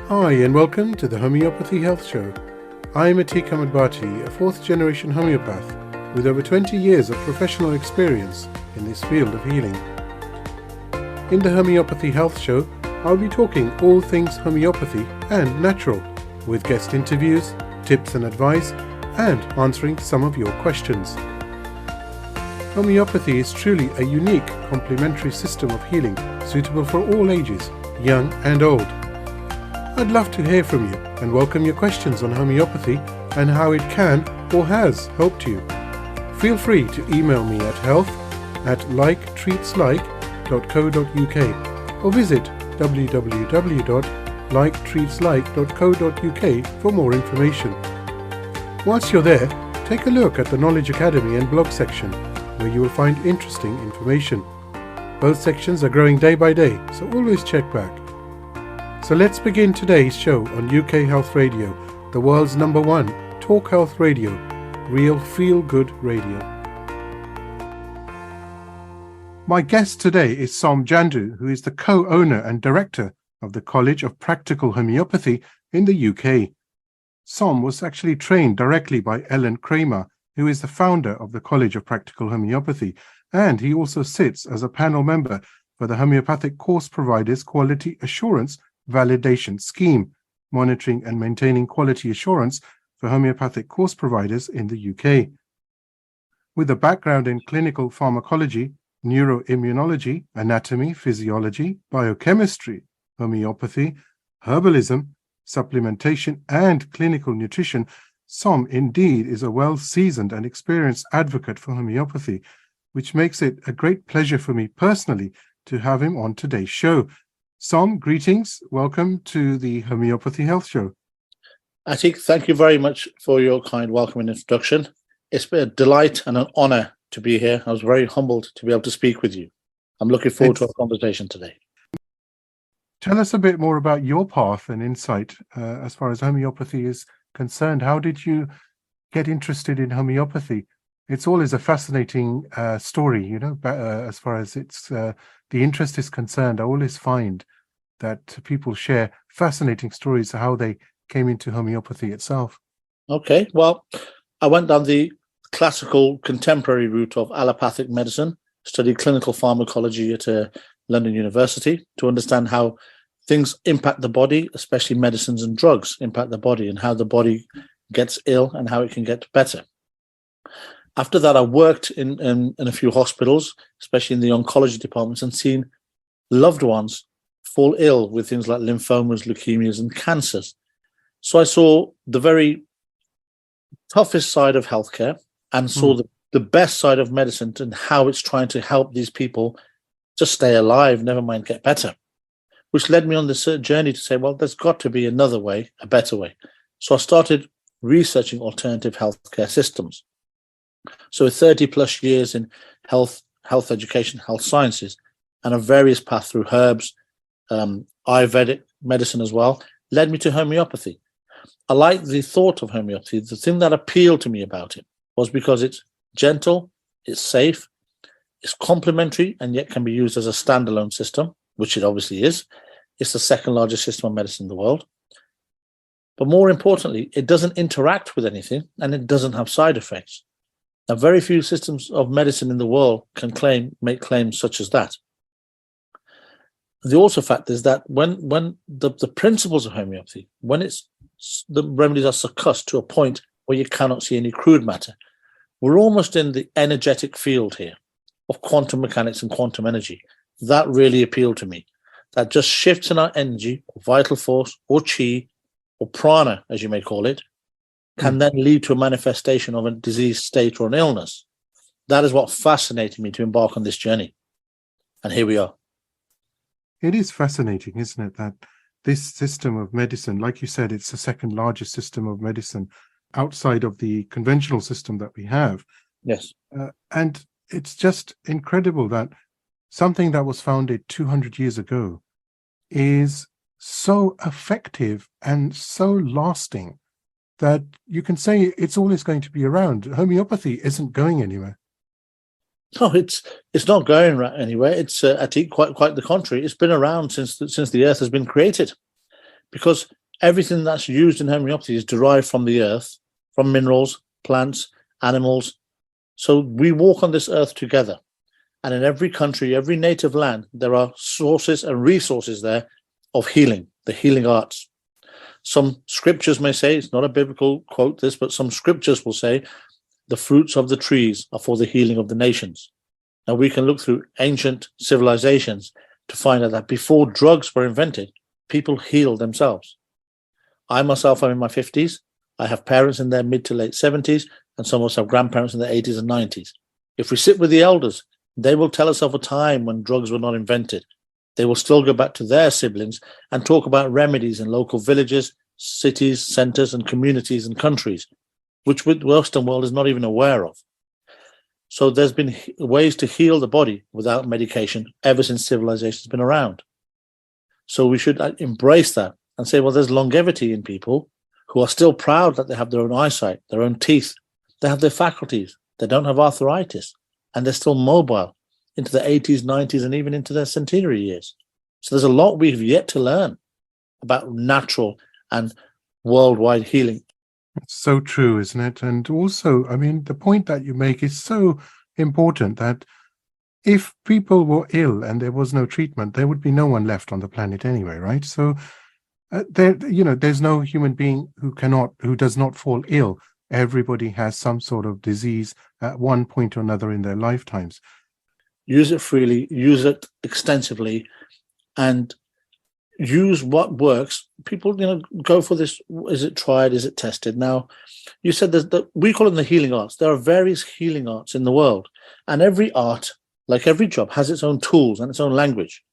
Hi and welcome to the Homeopathy Health Show. I'm Atiq Ahmed Bhatti, a fourth generation homeopath with over 20 years of professional experience in this field of healing. In the Homeopathy Health Show, I'll be talking all things homeopathy and natural, with guest interviews, tips and advice, and answering some of your questions. Homeopathy is truly a unique complementary system of healing suitable for all ages, young and old. I'd love to hear from you and welcome your questions on homeopathy and how it can or has helped you. Feel free to email me at health@liketreatslike.co.uk or visit www.liketreatslike.co.uk for more information. Whilst you're there, take a look at the Knowledge Academy and blog section, where you will find interesting information. Both sections are growing day by day, so always check back. So let's begin today's show on UK Health Radio, the world's #1 talk health radio, real feel-good radio. My guest today is Som Jandu, who is the co-owner and director of the College of Practical Homeopathy in the UK. Som was actually trained directly by Ellen Kramer, who is the founder of the College of Practical Homeopathy, and he also sits as a panel member for the Homeopathic Course Providers Quality Assurance Validation Scheme, monitoring and maintaining quality assurance for homeopathic course providers in the UK. With a background in clinical pharmacology, neuroimmunology, anatomy, physiology, biochemistry, homeopathy, herbalism, supplementation, and clinical nutrition, Som indeed is a well-seasoned and experienced advocate for homeopathy, which makes it a great pleasure for me personally to have him on today's show. Som, greetings. Welcome to the Homeopathy Health Show. Atiq, thank you very much for your kind welcome and introduction. It's been a delight and an honor to be here. I was very humbled to be able to speak with you. I'm looking forward to our conversation today. Tell us a bit more about your path and insight as far as homeopathy is concerned. How did you get interested in homeopathy? It's always a fascinating story, as far as the interest is concerned. I always find that people share fascinating stories of how they came into homeopathy itself. Okay, well, I went down the classical contemporary route of allopathic medicine, studied clinical pharmacology at London University to understand how things impact the body, especially medicines and drugs impact the body, and how the body gets ill and how it can get better. After that, I worked in a few hospitals, especially in the oncology departments, and seen loved ones fall ill with things like lymphomas, leukemias, and cancers. So I saw the very toughest side of healthcare and saw the best side of medicine and how it's trying to help these people just stay alive, never mind get better, which led me on this journey to say, well, there's got to be another way, a better way. So I started researching alternative healthcare systems. So 30 plus years in health education, health sciences, and a various path through herbs, Ayurvedic medicine as well, led me to homeopathy. I like the thought of homeopathy. The thing that appealed to me about it was because it's gentle, it's safe, it's complementary, and yet can be used as a standalone system, which it obviously is. It's the second largest system of medicine in the world. But more importantly, it doesn't interact with anything, and it doesn't have side effects. Now, very few systems of medicine in the world can make claims such as that. The also fact is that when the principles of homeopathy, when the remedies are succussed to a point where you cannot see any crude matter, we're almost in the energetic field here of quantum mechanics and quantum energy. That really appealed to me. That just shifts in our energy, or vital force, or chi, or prana, as you may call it, can then lead to a manifestation of a disease state or an illness. That is what fascinated me to embark on this journey. And here we are. It is fascinating, isn't it, that this system of medicine, like you said, it's the second largest system of medicine outside of the conventional system that we have. Yes. And it's just incredible that something that was founded 200 years ago is so effective and so lasting that you can say it's always going to be around. Homeopathy isn't going anywhere. No, it's not going anywhere. It's I think quite the contrary. It's been around since the earth has been created. because everything that's used in homeopathy is derived from the earth, from minerals, plants, animals. So we walk on this earth together. And in every country, every native land, there are sources and resources there of healing, the healing arts. Some scriptures may say, it's not a biblical quote this, but some scriptures will say, the fruits of the trees are for the healing of the nations. Now we can look through ancient civilizations to find out that before drugs were invented, people healed themselves. I myself am in my 50s. I have parents in their mid to late 70s, and some of us have grandparents in their 80s and 90s. If we sit with the elders, they will tell us of a time when drugs were not invented. They will still go back to their siblings and talk about remedies in local villages, cities, centers, and communities and countries, which the Western world is not even aware of. So there's been ways to heal the body without medication ever since civilization has been around. So we should embrace that and say, well, there's longevity in people who are still proud that they have their own eyesight, their own teeth, they have their faculties, they don't have arthritis, and they're still mobile into the 80s, 90s, and even into their centenary years. So there's a lot we've yet to learn about natural and worldwide healing. It's so true, isn't it? And also, I mean, the point that you make is so important that if people were ill and there was no treatment, there would be no one left on the planet anyway, right? So there's no human being who does not fall ill. Everybody has some sort of disease at one point or another in their lifetimes. Use it freely, use it extensively, and use what works. People, go for this. Is it tried? Is it tested? Now, you said we call them the healing arts. There are various healing arts in the world, and every art, like every job, has its own tools and its own language.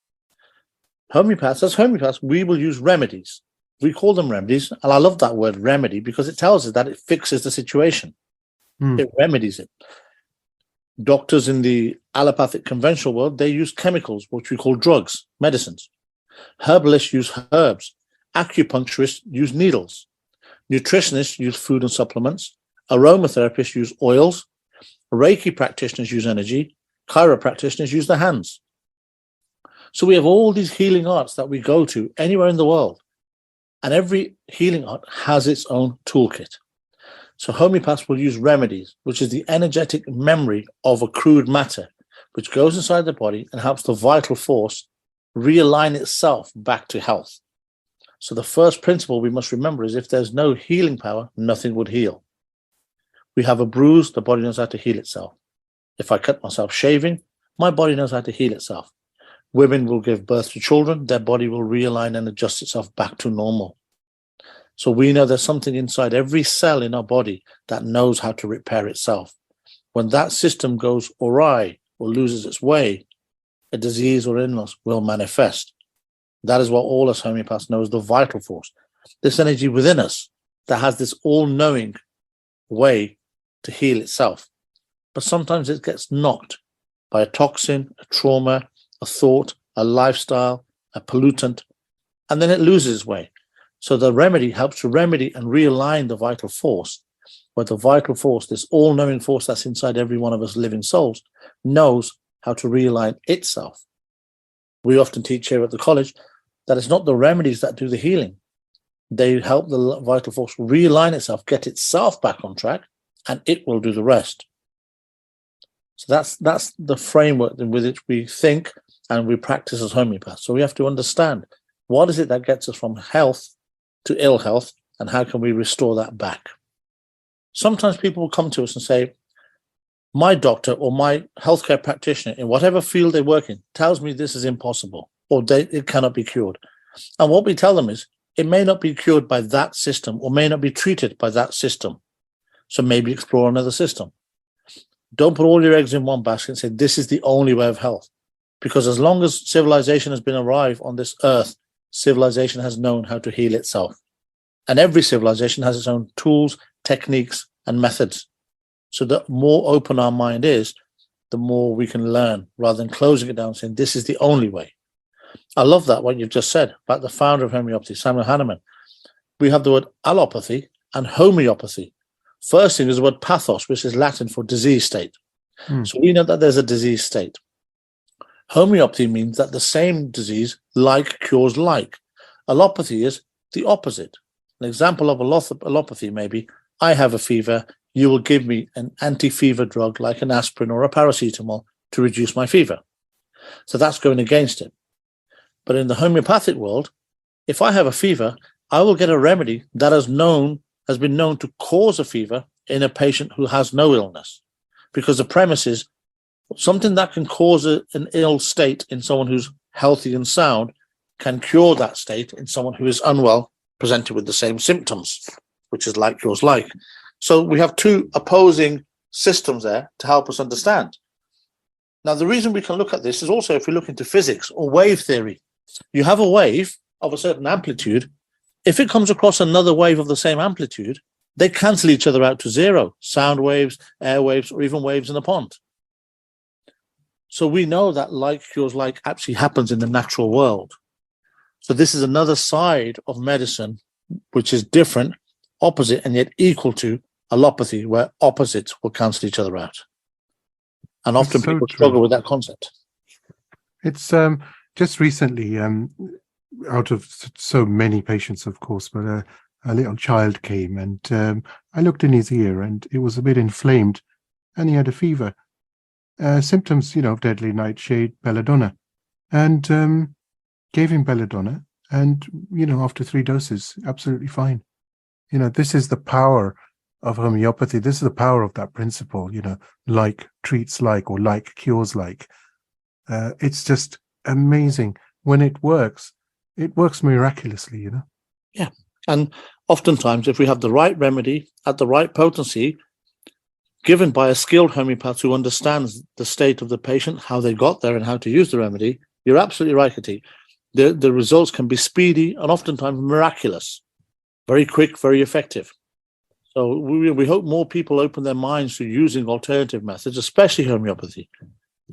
Homeopaths, we will use remedies. We call them remedies, and I love that word remedy because it tells us that it fixes the situation. It remedies it. Doctors in the allopathic conventional world, they use chemicals, which we call drugs, medicines. Herbalists use herbs. Acupuncturists use needles. Nutritionists use food and supplements. Aromatherapists use oils. Reiki practitioners use energy. Chiropractors use the hands. So we have all these healing arts that we go to anywhere in the world. And every healing art has its own toolkit. So homeopaths will use remedies, which is the energetic memory of accrued matter, which goes inside the body and helps the vital force realign itself back to health. So the first principle we must remember is if there's no healing power, nothing would heal. We have a bruise, the body knows how to heal itself. If I cut myself shaving, my body knows how to heal itself. Women will give birth to children, their body will realign and adjust itself back to normal. So we know there's something inside every cell in our body that knows how to repair itself. When that system goes awry or loses its way, a disease or illness will manifest. That is what all us homeopaths know as the vital force. This energy within us that has this all-knowing way to heal itself. But sometimes it gets knocked by a toxin, a trauma, a thought, a lifestyle, a pollutant, and then it loses its way. So the remedy helps to remedy and realign the vital force, where the vital force, this all-knowing force that's inside every one of us living souls, knows how to realign itself. We often teach here at the college that it's not the remedies that do the healing. They help the vital force realign itself, get itself back on track, and it will do the rest. So that's the framework with which we think and we practice as homeopaths. So we have to understand what is it that gets us from health to ill health, and how can we restore that back? Sometimes people will come to us and say, my doctor or my healthcare practitioner in whatever field they work in tells me this is impossible or it cannot be cured. And what we tell them is it may not be cured by that system or may not be treated by that system. So maybe explore another system. Don't put all your eggs in one basket and say this is the only way of health. Because as long as civilization has been arrived on this earth, civilization has known how to heal itself. And every civilization has its own tools, techniques, and methods. So the more open our mind is, the more we can learn, rather than closing it down and saying, this is the only way. I love that, what you've just said about the founder of homeopathy, Samuel Hahnemann. We have the word allopathy and homeopathy. First thing is the word pathos, which is Latin for disease state. So we know that there's a disease state. Homeopathy means that the same disease, like cures like. Allopathy is the opposite. An example of allopathy may be, I have a fever, you will give me an anti-fever drug like an aspirin or a paracetamol to reduce my fever. So that's going against it. But in the homeopathic world, if I have a fever, I will get a remedy that has been known to cause a fever in a patient who has no illness. Because the premise is something that can cause an ill state in someone who's healthy and sound can cure that state in someone who is unwell, presented with the same symptoms, which is like yours like. So we have two opposing systems there to help us understand. Now, the reason we can look at this is also if we look into physics or wave theory. You have a wave of a certain amplitude. If it comes across another wave of the same amplitude, they cancel each other out to zero. Sound waves, air waves, or even waves in a pond. So we know that like cures like actually happens in the natural world. So this is another side of medicine, which is different, opposite, and yet equal to allopathy, where opposites will cancel each other out. And often That's so people true. struggle with that concept. It's just recently, out of so many patients, of course, but a little child came and I looked in his ear and it was a bit inflamed and he had a fever. Symptoms, of deadly nightshade, belladonna, and gave him belladonna and, after 3 doses, absolutely fine. This is the power of homeopathy. This is the power of that principle, like treats like, or like cures like. It's just amazing. When it works miraculously, Yeah. And oftentimes, if we have the right remedy at the right potency, given by a skilled homeopath who understands the state of the patient, how they got there and how to use the remedy, you're absolutely right, Kati. The results can be speedy and oftentimes miraculous. Very quick, very effective. So we hope more people open their minds to using alternative methods, especially homeopathy.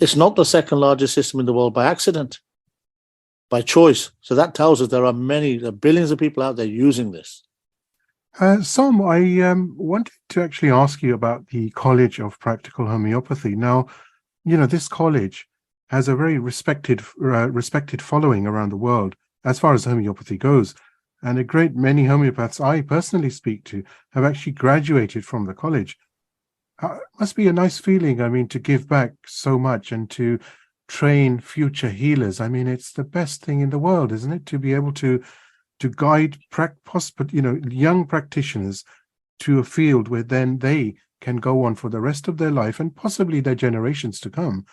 It's not the second largest system in the world by accident, by choice. So that tells us there are billions of people out there using this. Som, I wanted to actually ask you about the College of Practical Homeopathy. Now, this college has a very respected following around the world as far as homeopathy goes. And a great many homeopaths I personally speak to have actually graduated from the college. Must be a nice feeling, to give back so much and to train future healers. It's the best thing in the world, isn't it? To be able to guide young practitioners to a field where then they can go on for the rest of their life and possibly their generations to come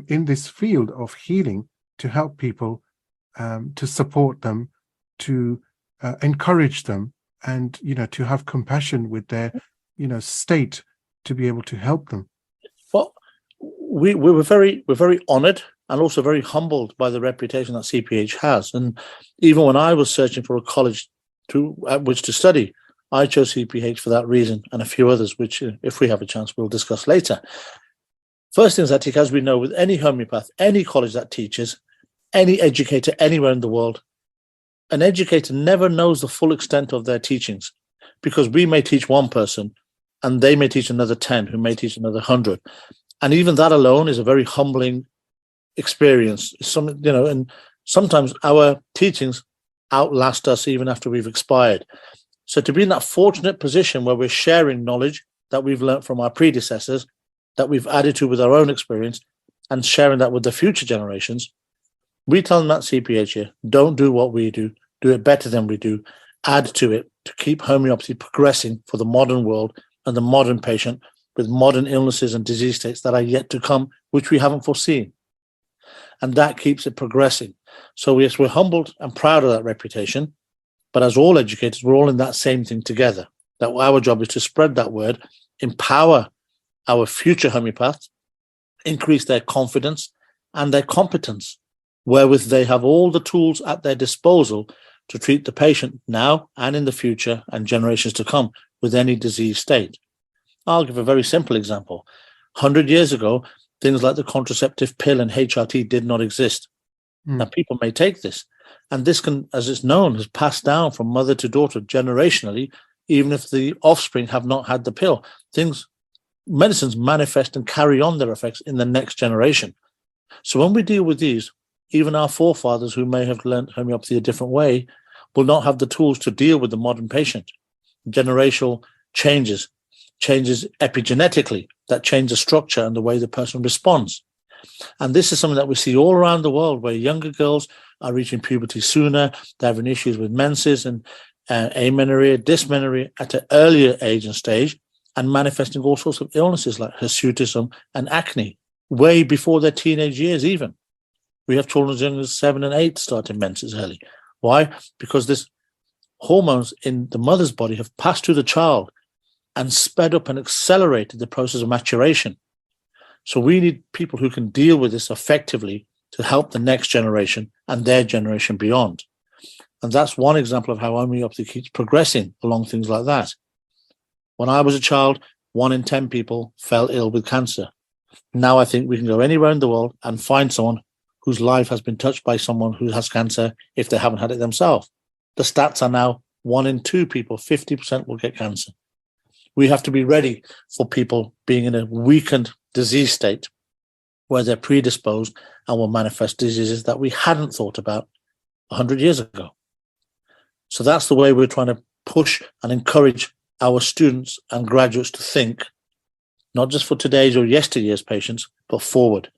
in this field of healing, to help people, to support them, to encourage them, and to have compassion with their state, to be able to help them. Well, we're very honored and also very humbled by the reputation that CPH has. And even when I was searching for a college at which to study, I chose CPH for that reason, and a few others, which if we have a chance, we'll discuss later. First things I take, as we know, with any homeopath, any college that teaches, any educator anywhere in the world, an educator never knows the full extent of their teachings, because we may teach one person and they may teach another 10, who may teach another 100. And even that alone is a very humbling experience. And sometimes our teachings outlast us even after we've expired. So to be in that fortunate position where we're sharing knowledge that we've learned from our predecessors, that we've added to with our own experience, and sharing that with the future generations, we tell them at CPH here, don't do what we do it better than we do, add to it to keep homeopathy progressing for the modern world and the modern patient with modern illnesses and disease states that are yet to come, which we haven't foreseen. And that keeps it progressing. So yes, we're humbled and proud of that reputation, but as all educators, we're all in that same thing together, that our job is to spread that word, empower our future homeopaths, increase their confidence and their competence, wherewith they have all the tools at their disposal to treat the patient now and in the future and generations to come with any disease state. I'll give a very simple example. 100 years ago, things like the contraceptive pill and HRT did not exist. Now, people may take this, and this can, as it's known, has passed down from mother to daughter generationally, even if the offspring have not had the pill. Medicines manifest and carry on their effects in the next generation. So when we deal with these, even our forefathers who may have learned homeopathy a different way, will not have the tools to deal with the modern patient. Generational changes epigenetically, that change the structure and the way the person responds. And this is something that we see all around the world, where younger girls are reaching puberty sooner, they're having issues with menses and amenorrhea, dysmenorrhea at an earlier age and stage, and manifesting all sorts of illnesses like hirsutism and acne way before their teenage years even. We have children as young as 7 and 8 starting menses early. Why? Because this hormones in the mother's body have passed to the child and sped up and accelerated the process of maturation. So we need people who can deal with this effectively to help the next generation and their generation beyond. And that's one example of how homeopathy keeps progressing along things like that. When I was a child, 1 in 10 people fell ill with cancer. Now I think we can go anywhere in the world and find someone whose life has been touched by someone who has cancer if they haven't had it themselves. The stats are now 1 in 2 people, 50% will get cancer. We have to be ready for people being in a weakened disease state where they're predisposed and will manifest diseases that we hadn't thought about 100 years ago. So that's the way we're trying to push and encourage our students and graduates to think, not just for today's or yesteryear's patients, but forward.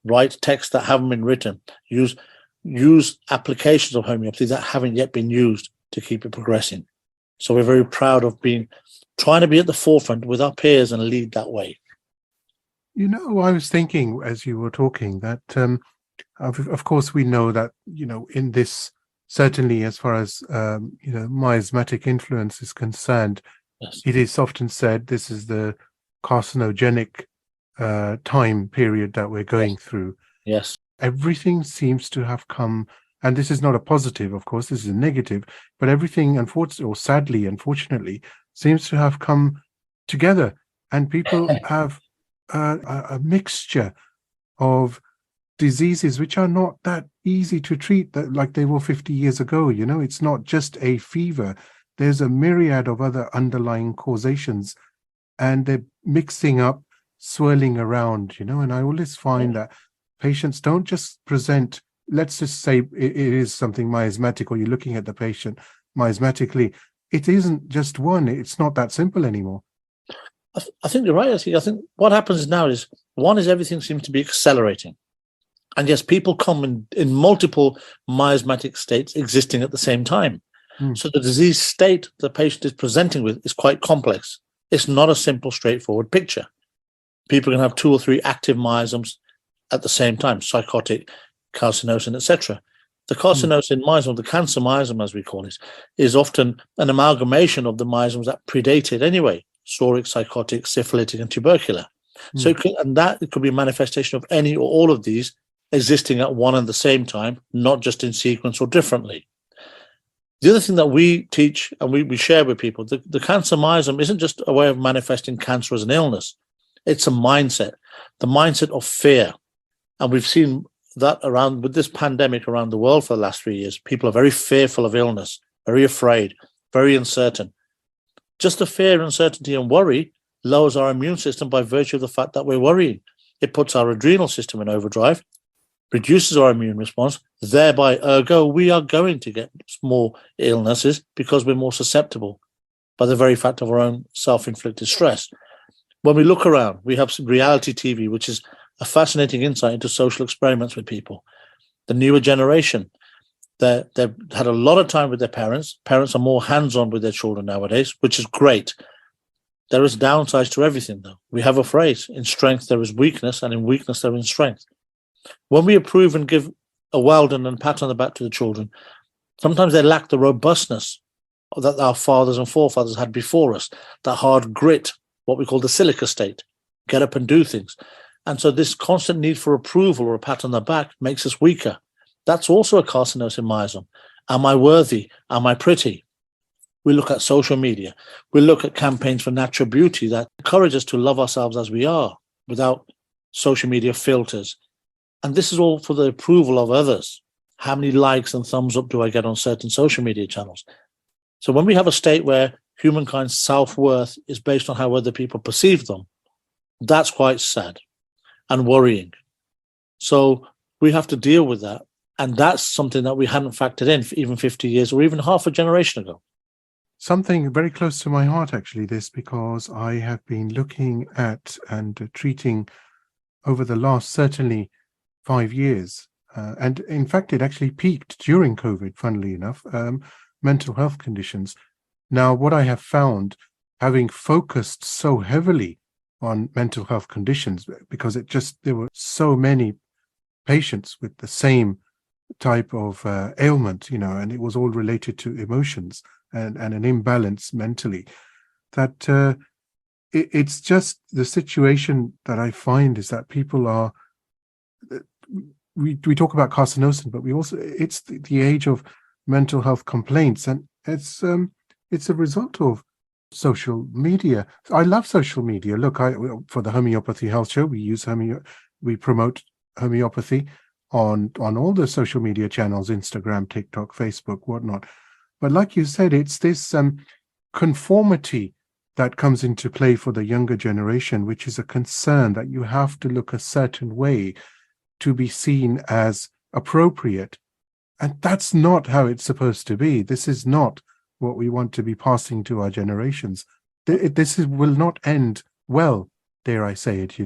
Write texts that haven't been written. Use applications of homeopathy that haven't yet been used to keep it progressing. So we're very proud of trying to be at the forefront with our peers and lead that way. You know, I was thinking as you were talking that, of course, we know that, in this, certainly as far as, miasmatic influence is concerned, Yes. It is often said this is the carcinogenic time period that we're going through. Yes. Everything seems to have come, and this is not a positive, of course, this is a negative, but everything, unfortunately, or sadly, unfortunately, seems to have come together, and people have a mixture of diseases which are not that easy to treat like they were 50 years ago. It's not just a fever. There's a myriad of other underlying causations, and they're mixing up, swirling around, and I always find that patients don't just present, let's just say it is something miasmatic, or you're looking at the patient miasmatically. It isn't just one. It's not that simple anymore. I think you're right. I think what happens now is, one is everything seems to be accelerating. And yes, people come in multiple miasmatic states existing at the same time. So the disease state the patient is presenting with is quite complex. It's not a simple, straightforward picture. People can have 2 or 3 active miasms at the same time, psychotic, carcinosin, etc. The carcinosin miasm, the cancer miasm, as we call it, is often an amalgamation of the miasms that predated anyway, psoric, psychotic, syphilitic, and tubercular. So it could be a manifestation of any or all of these existing at one and the same time, not just in sequence or differently. The other thing that we teach and we share with people, the cancer miasm isn't just a way of manifesting cancer as an illness. It's a mindset, the mindset of fear. And we've seen that around with this pandemic around the world for the last 3 years. People are very fearful of illness, very afraid, very uncertain. Just the fear, uncertainty, and worry lowers our immune system by virtue of the fact that we're worrying. It puts our adrenal system in overdrive, reduces our immune response, thereby, ergo, we are going to get more illnesses because we're more susceptible by the very fact of our own self-inflicted stress. When we look around, we have some reality TV, which is a fascinating insight into social experiments with people. The newer generation, they've had a lot of time with their parents. Parents are more hands-on with their children nowadays, which is great. There is downsides to everything, though. We have a phrase, in strength there is weakness, and in weakness there is strength. When we approve and give a well done and pat on the back to the children, sometimes they lack the robustness that our fathers and forefathers had before us, that hard grit, what we call the silica state, get up and do things. And so this constant need for approval or a pat on the back makes us weaker. That's also a carcinosin miasm. Am I worthy? Am I pretty? We look at social media. We look at campaigns for natural beauty that encourage us to love ourselves as we are without social media filters. And this is all for the approval of others. How many likes and thumbs up do I get on certain social media channels? So when we have a state where humankind's self-worth is based on how other people perceive them, that's quite sad and worrying. So we have to deal with that And that's something that we hadn't factored in for even 50 years or even half a generation ago. Something very close to my heart, actually, this, because I have been looking at and treating over the last certainly 5 years. And in fact, it actually peaked during COVID, funnily enough, mental health conditions. Now, what I have found, having focused so heavily on mental health conditions, because there were so many patients with the same type of ailment, and it was all related to emotions and an imbalance mentally, that it's just the situation that I find is that people are, we talk about carcinosin, but it's the age of mental health complaints, and it's a result of social media. I love social media. Look, for the Homeopathy Health Show, we promote homeopathy on all the social media channels, Instagram, TikTok, Facebook, whatnot. But like you said, it's this conformity that comes into play for the younger generation, which is a concern that you have to look a certain way to be seen as appropriate. And that's not how it's supposed to be. This is not what we want to be passing to our generations. Will not end well, dare I say it,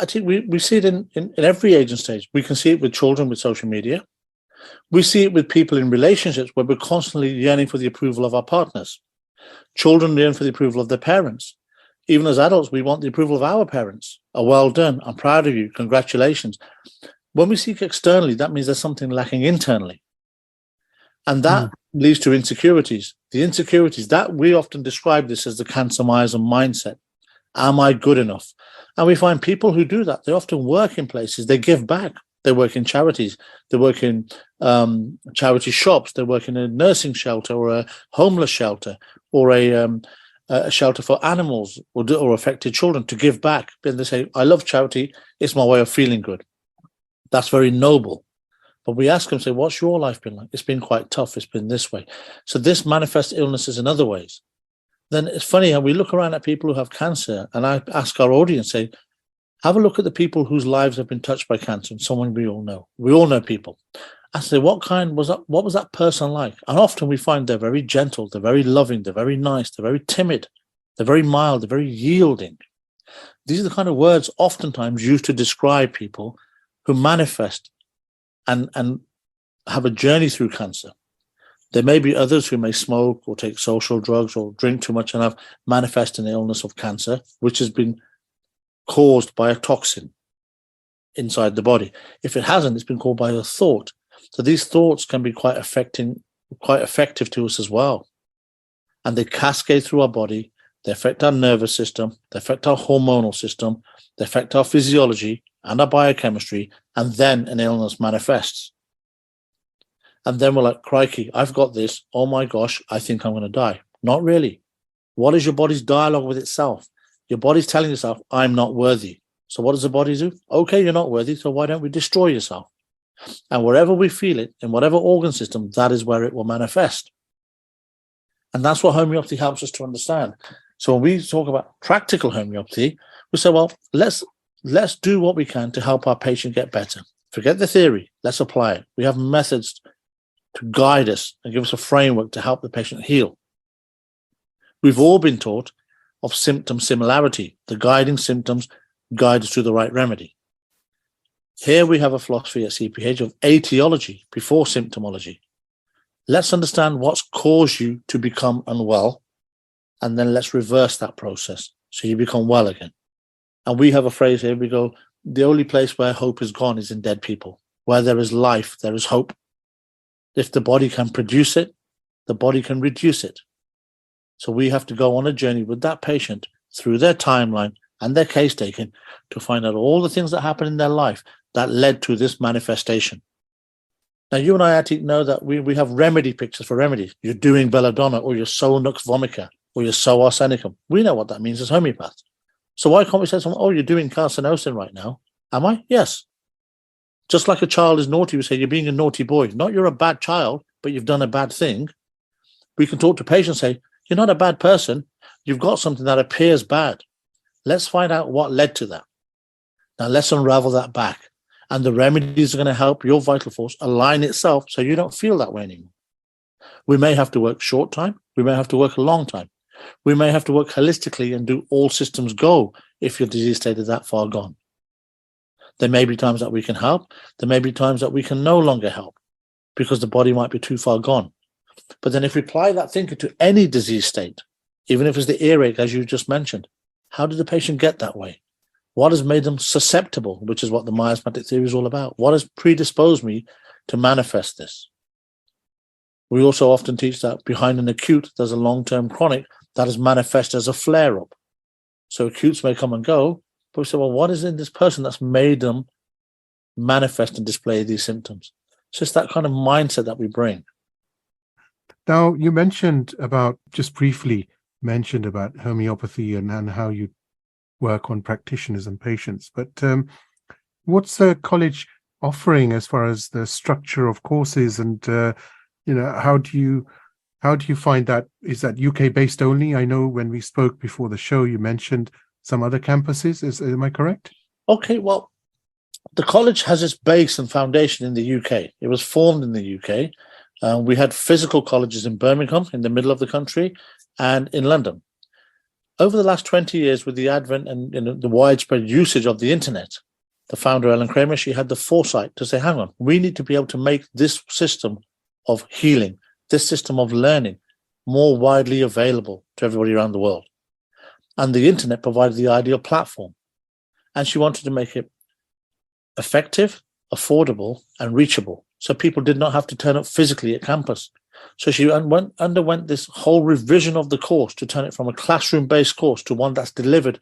I think we see it in every age and stage. We can see it with children with social media. We see it with people in relationships where we're constantly yearning for the approval of our partners. Children yearn for the approval of their parents. Even as adults, we want the approval of our parents. Oh, well done. I'm proud of you. Congratulations. When we seek externally, that means there's something lacking internally. And that leads to insecurities. The insecurities, that we often describe this as the cancer miasm mindset. Am I good enough? And we find people who do that, they often work in places, they give back. They work in charities, they work in charity shops, they work in a nursing shelter or a homeless shelter or a shelter for animals or affected children to give back. Then they say, I love charity, it's my way of feeling good. That's very noble. But we ask them, say, what's your life been like? It's been quite tough, it's been this way. So this manifests illnesses in other ways. Then it's funny how we look around at people who have cancer, and I ask our audience, say, have a look at the people whose lives have been touched by cancer, and someone we all know. We all know people. I say, what was that person like? And often we find they're very gentle, they're very loving, they're very nice, they're very timid, they're very mild, they're very yielding. These are the kind of words oftentimes used to describe people who manifest and have a journey through cancer. There may be others who may smoke or take social drugs or drink too much and have manifest an illness of cancer, which has been caused by a toxin inside the body. If it hasn't, it's been caused by a thought. So these thoughts can be quite effective to us as well. And they cascade through our body. They affect our nervous system. They affect our hormonal system. They affect our physiology and our biochemistry. And then an illness manifests. And then we're like, crikey, I've got this. Oh my gosh, I think I'm going to die. Not really. What is your body's dialogue with itself? Your body's telling yourself, I'm not worthy. So what does the body do? Okay, you're not worthy, so why don't we destroy yourself? And wherever we feel it, in whatever organ system, that is where it will manifest. And that's what homeopathy helps us to understand. So when we talk about practical homeopathy, we say, well, let's do what we can to help our patient get better. Forget the theory. Let's apply it. We have methods to guide us and give us a framework to help the patient heal. We've all been taught of symptom similarity. The guiding symptoms guide us to the right remedy. Here we have a philosophy at CPH of etiology before symptomology. Let's understand what's caused you to become unwell, and then let's reverse that process so you become well again. And we have a phrase here, we go, the only place where hope is gone is in dead people. Where there is life, there is hope. If the body can produce it, the body can reduce it. So we have to go on a journey with that patient through their timeline and their case taking to find out all the things that happened in their life that led to this manifestation. Now, you and I, Atik, know that we have remedy pictures for remedies. You're doing belladonna, or you're so nux vomica, or you're so arsenicum. We know what that means as homeopaths. So why can't we say something, oh, you're doing carcinosin right now? Am I? Yes. Just like a child is naughty, we say you're being a naughty boy. Not you're a bad child, but you've done a bad thing. We can talk to patients and say, you're not a bad person. You've got something that appears bad. Let's find out what led to that. Now let's unravel that back. And the remedies are going to help your vital force align itself so you don't feel that way anymore. We may have to work short time. We may have to work a long time. We may have to work holistically and do all systems go if your disease state is that far gone. There may be times that we can help. There may be times that we can no longer help because the body might be too far gone. But then if we apply that thinking to any disease state, even if it's the earache, as you just mentioned, how did the patient get that way? What has made them susceptible, which is what the miasmatic theory is all about? What has predisposed me to manifest this? We also often teach that behind an acute, there's a long-term chronic that is manifest as a flare-up. So acutes may come and go, but we say, well, what is in this person that's made them manifest and display these symptoms? It's just that kind of mindset that we bring. Now, you mentioned about, just briefly mentioned about homeopathy and how you work on practitioners and patients, but what's the college offering as far as the structure of courses and, how do you find that? Is that UK based only? I know when we spoke before the show, you mentioned some other campuses. Am I correct? Okay, well, the college has its base and foundation in the UK. It was formed in the UK. We had physical colleges in Birmingham, in the middle of the country, and in London. Over the last 20 years, with the advent and the widespread usage of the internet, the founder, Ellen Kramer, she had the foresight to say, hang on, we need to be able to make this system of healing, this system of learning, more widely available to everybody around the world. And the internet provided the ideal platform. And she wanted to make it effective, affordable, and reachable, so people did not have to turn up physically at campus. So she underwent this whole revision of the course to turn it from a classroom-based course to one that's delivered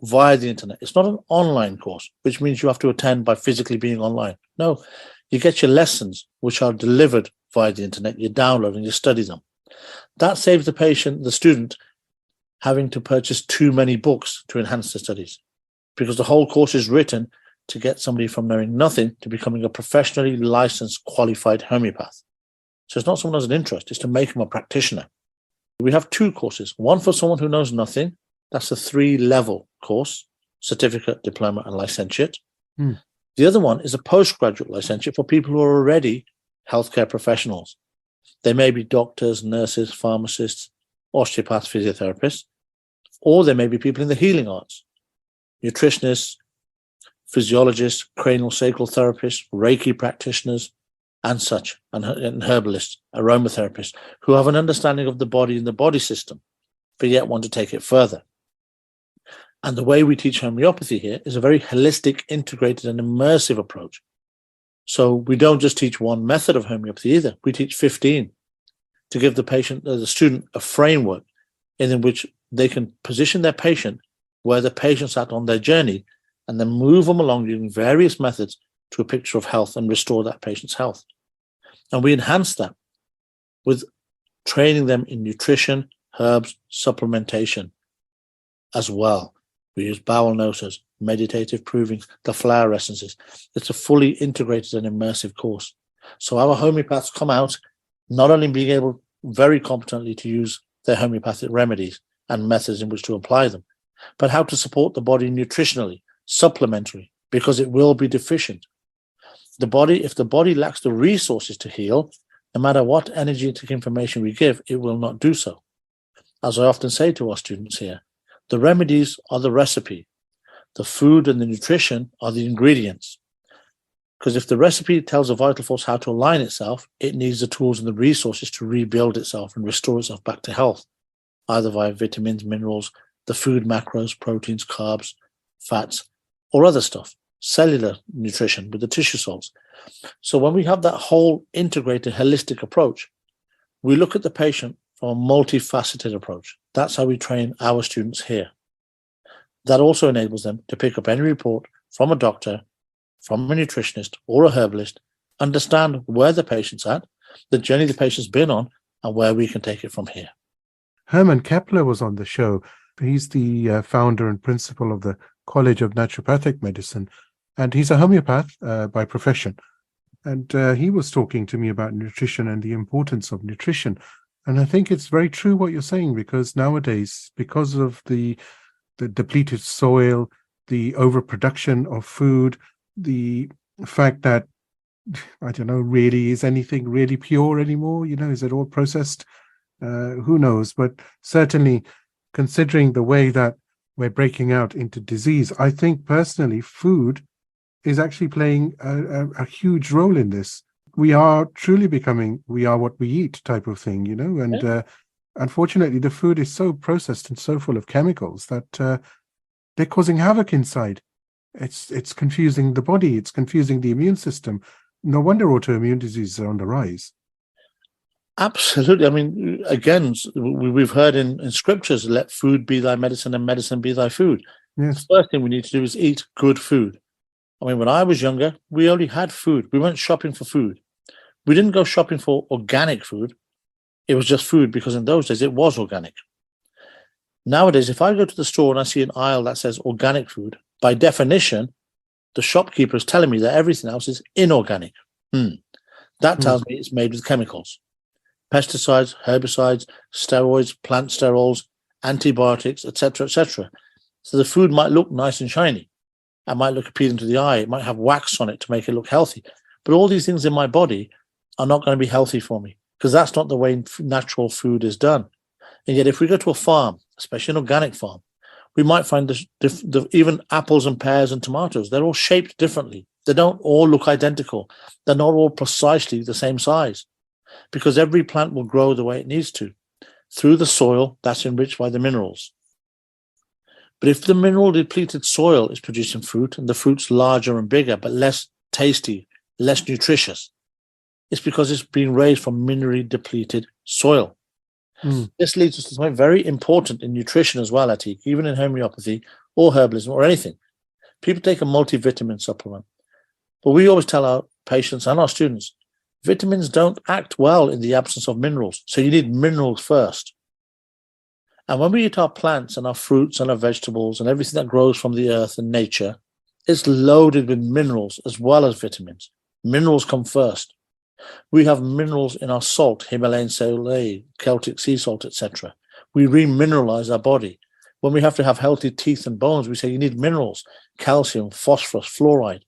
via the internet. It's not an online course, which means you have to attend by physically being online. No, you get your lessons, which are delivered via the internet. You download and you study them. That saves the patient, the student, having to purchase too many books to enhance their studies, because the whole course is written to get somebody from knowing nothing to becoming a professionally licensed, qualified homeopath. So it's not someone who has an interest, it's to make them a practitioner. We have two courses, one for someone who knows nothing. That's a 3-level course, certificate, diploma, and licentiate. The other one is a postgraduate licentiate for people who are already healthcare professionals. They may be doctors, nurses, pharmacists, osteopaths, physiotherapists, or they may be people in the healing arts, nutritionists, physiologists, cranial sacral therapists, Reiki practitioners, and such, and herbalists, aromatherapists, who have an understanding of the body and the body system, but yet want to take it further. And the way we teach homeopathy here is a very holistic, integrated, and immersive approach. So we don't just teach one method of homeopathy either. We teach 15 to give the patient, the student, a framework in which they can position their patient where the patient's at on their journey, and then move them along using various methods to a picture of health and restore that patient's health. And we enhance that with training them in nutrition, herbs, supplementation as well. We use bowel notas, meditative provings, the flower essences. It's a fully integrated and immersive course. So our homeopaths come out not only being able very competently to use their homeopathic remedies and methods in which to apply them, but how to support the body nutritionally, supplementary, because it will be deficient. The body, if the body lacks the resources to heal, no matter what energetic information we give, it will not do so. As I often say to our students here, the remedies are the recipe. The food and the nutrition are the ingredients. Because if the recipe tells a vital force how to align itself, it needs the tools and the resources to rebuild itself and restore itself back to health, either via vitamins, minerals, the food macros, proteins, carbs, fats, or other stuff, cellular nutrition with the tissue salts. So when we have that whole integrated, holistic approach, we look at the patient from a multifaceted approach. That's how we train our students here. That also enables them to pick up any report from a doctor, from a nutritionist or a herbalist, understand where the patient's at, the journey the patient's been on, and where we can take it from here. Herman Kepler was on the show. He's the founder and principal of the College of Naturopathic Medicine, and he's a homeopath by profession. And he was talking to me about nutrition and the importance of nutrition. And I think it's very true what you're saying, because nowadays, because of the depleted soil, the overproduction of food, the fact that, I don't know, really, is anything really pure anymore? Is it all processed? Who knows? But certainly, considering the way that we're breaking out into disease, I think personally, food is actually playing a huge role in this. We are truly becoming, we are what we eat type of thing, and unfortunately, the food is so processed and so full of chemicals that they're causing havoc inside. It's confusing the body. It's confusing the immune system. No wonder autoimmune diseases are on the rise. Absolutely. I mean, again, we've heard in scriptures, let food be thy medicine and medicine be thy food. Yes. The first thing we need to do is eat good food. I mean, when I was younger, we only had food. We went shopping for food. We didn't go shopping for organic food. It was just food because in those days it was organic. Nowadays, if I go to the store and I see an aisle that says organic food, by definition, the shopkeeper is telling me that everything else is inorganic. That tells me it's made with chemicals. Pesticides, herbicides, steroids, plant sterols, antibiotics, etc., etc. So the food might look nice and shiny. It might look appealing to the eye. It might have wax on it to make it look healthy. But all these things in my body are not going to be healthy for me because that's not the way natural food is done. And yet, if we go to a farm, especially an organic farm, we might find even apples and pears and tomatoes, they're all shaped differently. They don't all look identical. They're not all precisely the same size because every plant will grow the way it needs to through the soil that's enriched by the minerals. But if the mineral depleted soil is producing fruit and the fruit's larger and bigger but less tasty, less nutritious, it's because it's being raised from minerally depleted soil. This leads us to something very important in nutrition as well, Atik, even in homeopathy or herbalism or anything. People take a multivitamin supplement. But we always tell our patients and our students, vitamins don't act well in the absence of minerals. So you need minerals first. And when we eat our plants and our fruits and our vegetables and everything that grows from the earth and nature, it's loaded with minerals as well as vitamins. Minerals come first. We have minerals in our salt, Himalayan salt, Celtic sea salt, etc. We remineralize our body. When we have to have healthy teeth and bones, we say you need minerals, calcium, phosphorus, fluoride.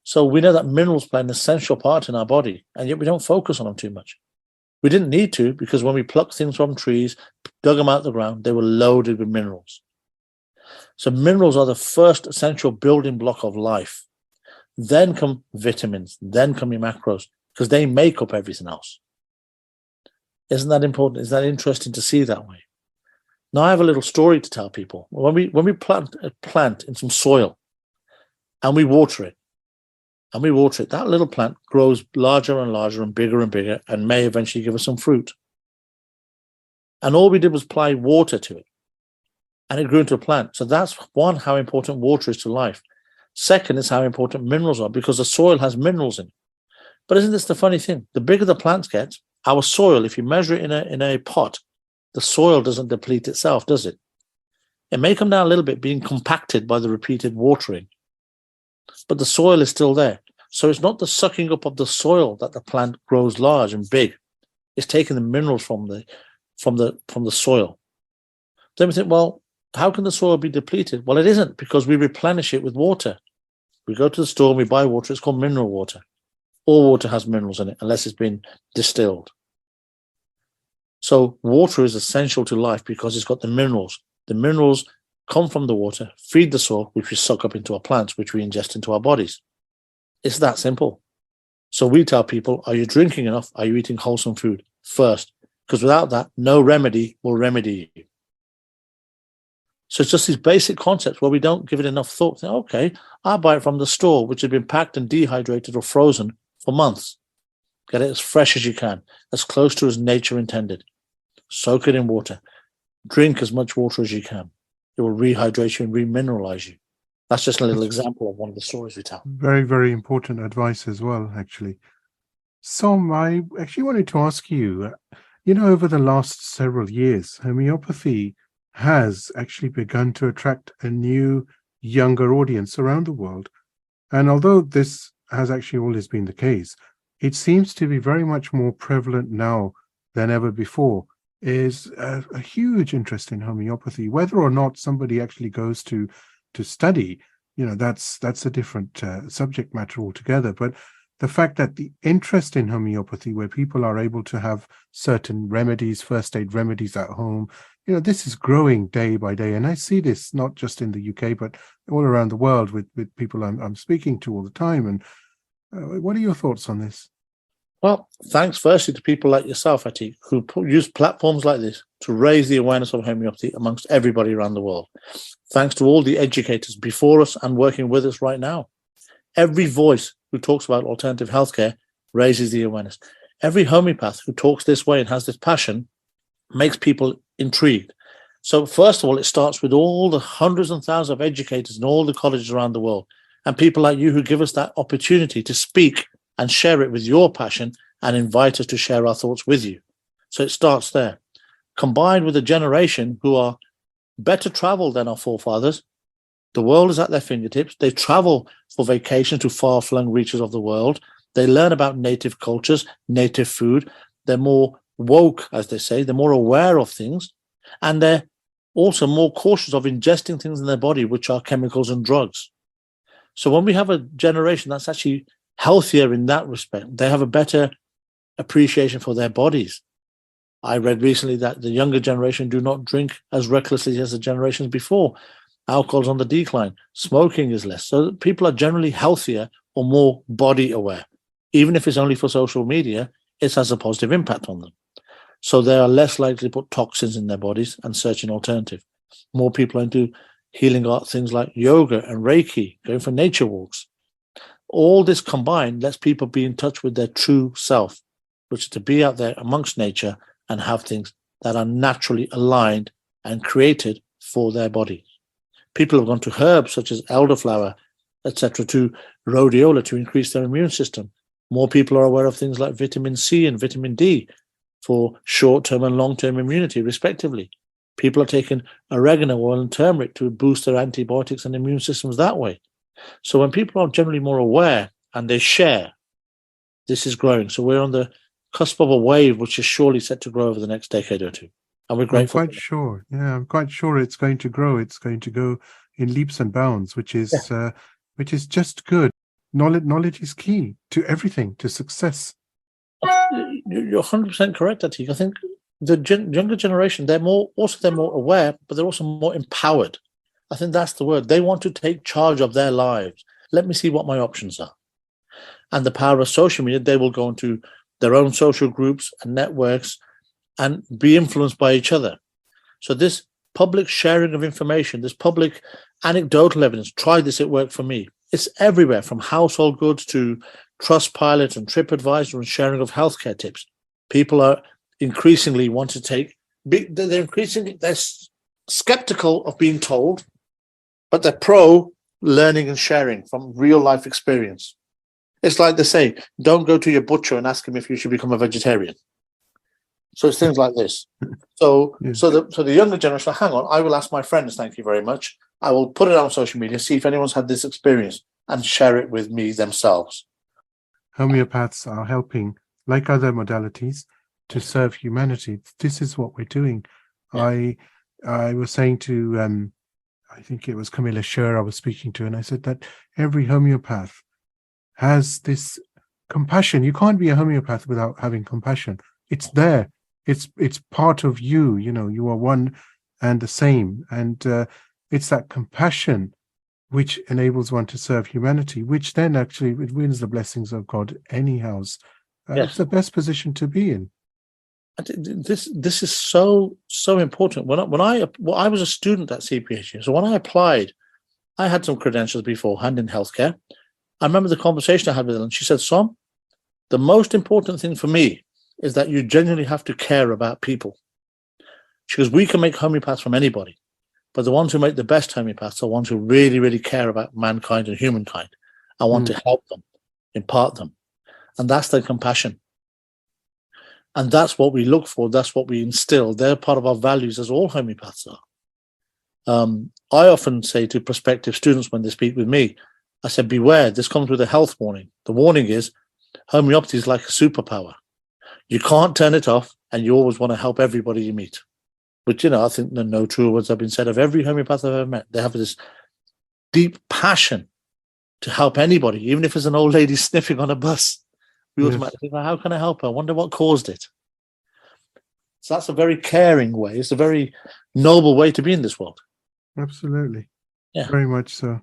So we know that minerals play an essential part in our body, and yet we don't focus on them too much. We didn't need to because when we plucked things from trees, dug them out of the ground, they were loaded with minerals. So minerals are the first essential building block of life. Then come vitamins, then come your macros, because they make up everything else. Isn't that important? Isn't that interesting to see that way? Now I have a little story to tell people. When we plant a plant in some soil and we water it, that little plant grows larger and larger and bigger and may eventually give us some fruit. And all we did was apply water to it. And it grew into a plant. So that's one, how important water is to life. Second is how important minerals are because the soil has minerals in it. But isn't this the funny thing? The bigger the plants get, our soil, if you measure it in a pot, the soil doesn't deplete itself, does it? It may come down a little bit, being compacted by the repeated watering. But the soil is still there. So it's not the sucking up of the soil that the plant grows large and big. It's taking the minerals from the soil. Then we think, well, how can the soil be depleted? Well, it isn't because we replenish it with water. We go to the store and we buy water. It's called mineral water. All water has minerals in it unless it's been distilled. So water is essential to life because it's got the minerals. The minerals come from the water, feed the soil, which we suck up into our plants, which we ingest into our bodies. It's that simple. So we tell people, are you drinking enough? Are you eating wholesome food first? Because without that, no remedy will remedy you. So it's just these basic concepts where we don't give it enough thought. Think, okay, I'll buy it from the store, which has been packed and dehydrated or frozen for months. Get it as fresh as you can, as close to as nature intended. Soak it in water. Drink as much water as you can. It will rehydrate you and remineralize you. That's just a little example of one of the stories we tell. Very, very important advice as well, actually. Som, I actually wanted to ask you, over the last several years, homeopathy has actually begun to attract a new, younger audience around the world. And although this has actually always been the case, it seems to be very much more prevalent now than ever before. Is a huge interest in homeopathy, whether or not somebody actually goes to study. that's a different subject matter altogether. But the fact that the interest in homeopathy, where people are able to have certain remedies, first aid remedies at home, this is growing day by day. And I see this not just in the UK, but all around the world with people I'm speaking to all the time. And what are your thoughts on this? Well, thanks firstly to people like yourself, Atik, who use platforms like this to raise the awareness of homeopathy amongst everybody around the world. Thanks to all the educators before us and working with us right now. Every voice who talks about alternative healthcare raises the awareness. Every homeopath who talks this way and has this passion makes people intrigued. So first of all, it starts with all the hundreds and thousands of educators in all the colleges around the world, and people like you who give us that opportunity to speak and share it with your passion and invite us to share our thoughts with you. So it starts there. Combined with a generation who are better traveled than our forefathers. The world is at their fingertips. They travel for vacation to far-flung reaches of the world. They learn about native cultures, native food. They're more woke, as they say. They're more aware of things. And they're also more cautious of ingesting things in their body, which are chemicals and drugs. So when we have a generation that's actually healthier in that respect, they have a better appreciation for their bodies. I read recently that the younger generation do not drink as recklessly as the generations before. Alcohol's on the decline. Smoking is less. So people are generally healthier or more body aware. Even if it's only for social media, it has a positive impact on them. So they are less likely to put toxins in their bodies and search an alternative. More people are into healing art, things like yoga and Reiki, going for nature walks. All this combined lets people be in touch with their true self, which is to be out there amongst nature and have things that are naturally aligned and created for their body. People have gone to herbs such as elderflower, etc., to rhodiola to increase their immune system. More people are aware of things like vitamin C and vitamin D for short-term and long-term immunity, respectively. People are taking oregano oil and turmeric to boost their antibiotics and immune systems that way. So when people are generally more aware and they share, this is growing. So we're on the cusp of a wave which is surely set to grow over the next decade or two. And we're grateful. I'm quite sure. Yeah, I'm quite sure it's going to grow. It's going to go in leaps and bounds, which is just good. Knowledge is key to everything, to success. You're 100% correct, Atik. I think the younger generation, they're more aware, but they're also more empowered. I think that's the word. They want to take charge of their lives. Let me see what my options are. And the power of social media, they will go into their own social groups and networks and be influenced by each other. So this public sharing of information, this public anecdotal evidence, try this, it worked for me. It's everywhere, from household goods to Trustpilot and TripAdvisor and sharing of healthcare tips. People are increasingly want to take, they're skeptical of being told, but they're pro learning and sharing from real life experience. It's like they say, don't go to your butcher and ask him if you should become a vegetarian. So it's things like this. So the younger generation, hang on, I will ask my friends, thank you very much. I will put it on social media, see if anyone's had this experience and share it with me themselves. Homeopaths are helping, like other modalities, to serve humanity. This is what we're doing. Yeah. I was saying to, I think it was Camilla Scher I was speaking to, and I said that every homeopath has this compassion. You can't be a homeopath without having compassion. It's there. It's part of you. You are one and the same. And it's that compassion which enables one to serve humanity, which then actually it wins the blessings of God anyhow. It's the best position to be in. This is so important. When I was a student at CPHU, so when I applied, I had some credentials beforehand in healthcare. I remember the conversation I had with her, and she said, "Som, the most important thing for me is that you genuinely have to care about people." She goes, "We can make homeopaths from anybody, but the ones who make the best homeopaths are ones who really, really care about mankind and humankind. I want to help them, impart them." And that's their compassion. And that's what we look for. That's what we instill. They're part of our values, as all homeopaths are. I often say to prospective students when they speak with me, I said, beware, this comes with a health warning. The warning is homeopathy is like a superpower. You can't turn it off, and you always want to help everybody you meet. But, I think no truer words have been said of every homeopath I've ever met. They have this deep passion to help anybody, even if it's an old lady sniffing on a bus. We automatically think, how can I help her? I wonder what caused it. So that's a very caring way. It's a very noble way to be in this world. Absolutely. Yeah. Very much so.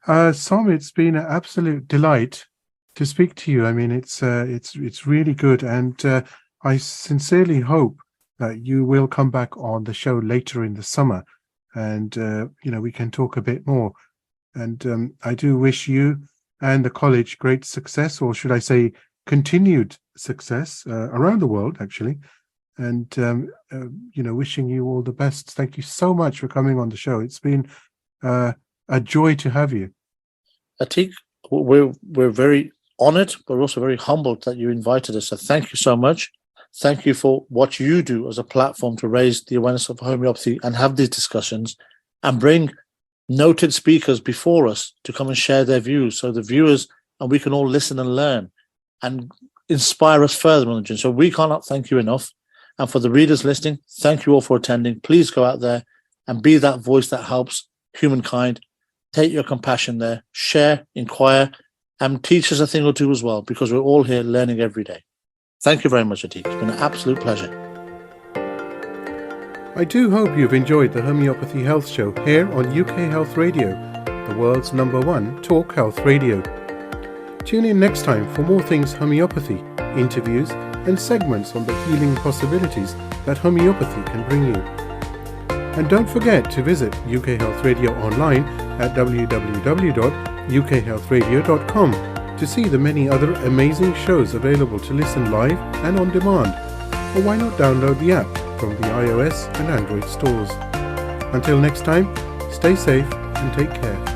Som, it's been an absolute delight to speak to you. I mean, it's really good, and I sincerely hope that you will come back on the show later in the summer, and we can talk a bit more. And I do wish you and the college great success, or should I say, continued success around the world, actually. And wishing you all the best. Thank you so much for coming on the show. It's been a joy to have you. Atiq, we're very honored, but we're also very humbled that you invited us. So thank you so much. Thank you for what you do as a platform to raise the awareness of homeopathy and have these discussions and bring noted speakers before us to come and share their views, so the viewers and we can all listen and learn and inspire us further on the journey. So we cannot thank you enough. And for the readers listening, thank you all for attending. Please go out there and be that voice that helps humankind. Take your compassion there, share, inquire, and teach us a thing or two as well, because we're all here learning every day. Thank you very much, Atiq. It's been an absolute pleasure. I do hope you've enjoyed the Homeopathy Health Show here on UK Health Radio, the world's #1 talk health radio. Tune in next time for more things homeopathy, interviews, and segments on the healing possibilities that homeopathy can bring you. And don't forget to visit UK Health Radio online at www.ukhealthradio.com to see the many other amazing shows available to listen live and on demand. Or why not download the app from the iOS and Android stores. Until next time, stay safe and take care.